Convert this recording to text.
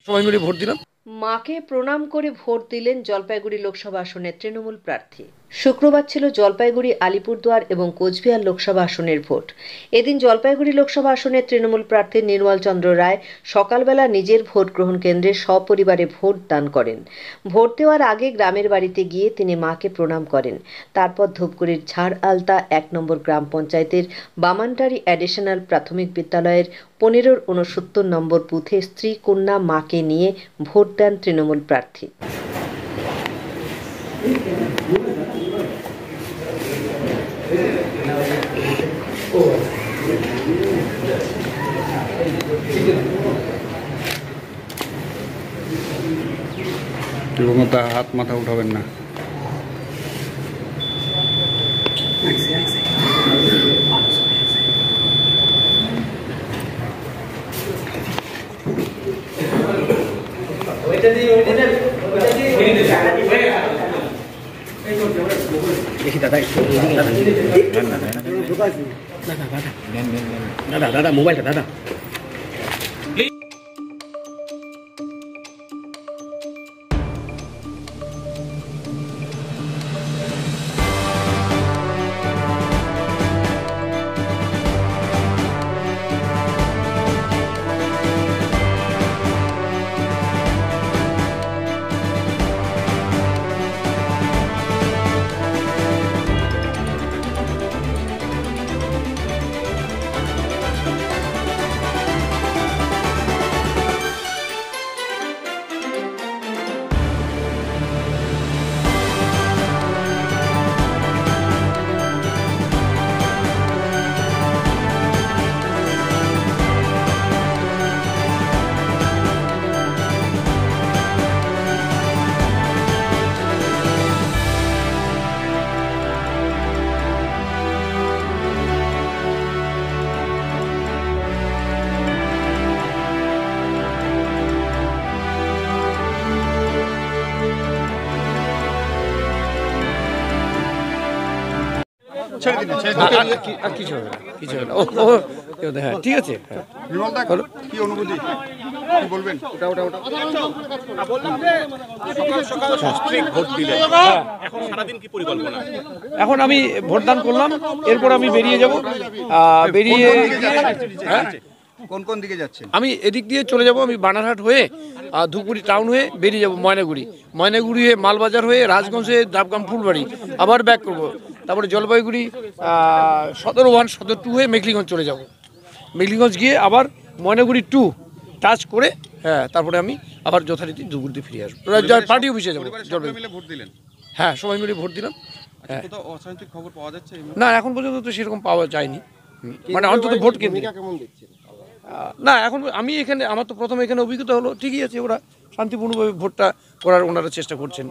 সবাই মিলে ভোট দিলাম। মাকে প্রণাম করে ভোট দিলেন জলপাইগুড়ি লোকসভা আসনের তৃণমূল প্রার্থী। শুক্রবার ছিল জলপাইগুড়ি, আলিপুরদুয়ার এবং কোচবিহার লোকসভা আসনের ভোট। এদিন জলপাইগুড়ি লোকসভা আসনের তৃণমূল প্রার্থী নির্মল চন্দ্র রায় সকালবেলা নিজের ভোট গ্রহণ কেন্দ্রে সপরিবারে ভোট দান করেন। ভোট দেওয়ার আগে গ্রামের বাড়িতে গিয়ে তিনি মাকে প্রণাম করেন। তারপর ধূপগুড়ির ঝাড় আলতা ১ নম্বর গ্রাম পঞ্চায়েতের বামানটারি অ্যাডিশনাল প্রাথমিক বিদ্যালয়ের ১৫-৬৯ নম্বর বুথে স্ত্রী কন্যা মাকে নিয়ে ভোট দেন তৃণমূল প্রার্থী। হাত মাথা উঠাবেন না। দেখি দাদা দাদা দাদা মোবাইলটা দাদা কিছু হবে না, কিছু হবে না। হ্যাঁ, ঠিক আছে। কি অনুভূতি কি বলবেন? এখন আমি ভোটদান করলাম, এরপর আমি বেরিয়ে যাব। বেরিয়ে কোন কোন দিকে যাচ্ছেন? আমি এদিক দিয়ে চলে যাব। আমি বানারহাট হয়ে ধূপগুড়ি টাউন হয়ে বেরিয়ে যাব ময়নাগুড়ি, ময়নাগুড়ি হয়ে মালবাজার হয়ে রাজগঞ্জ হয়ে ডাবগ্রাম ফুলবাড়ি, আবার ব্যাক করব। তারপরে জলপাইগুড়ি সদর 1 সদর 2 হয়ে মেঘলিগঞ্জ চলে যাব। মেঘলিগঞ্জ গিয়ে আবার ময়নাগুড়ি 2 টাচ করে, হ্যাঁ, তারপরে আমি আবার যথারীতি ধূপগুড়িতে ফিরে আসবো। পার্টি অফিসে যাবো। হ্যাঁ, সবাই মিলে ভোট দিলাম। হ্যাঁ, অশান্তির খবর পাওয়া যাচ্ছে? না, এখন পর্যন্ত তো সেরকম পাওয়া যায়নি, মানে অন্তত ভোট কেন্দ্রে। না, এখন আমি এখানে, আমার তো প্রথমে এখানে অভিজ্ঞতা হলো, ঠিকই আছে, ওরা শান্তিপূর্ণভাবে ভোটটা করার ওনারা চেষ্টা করছেন।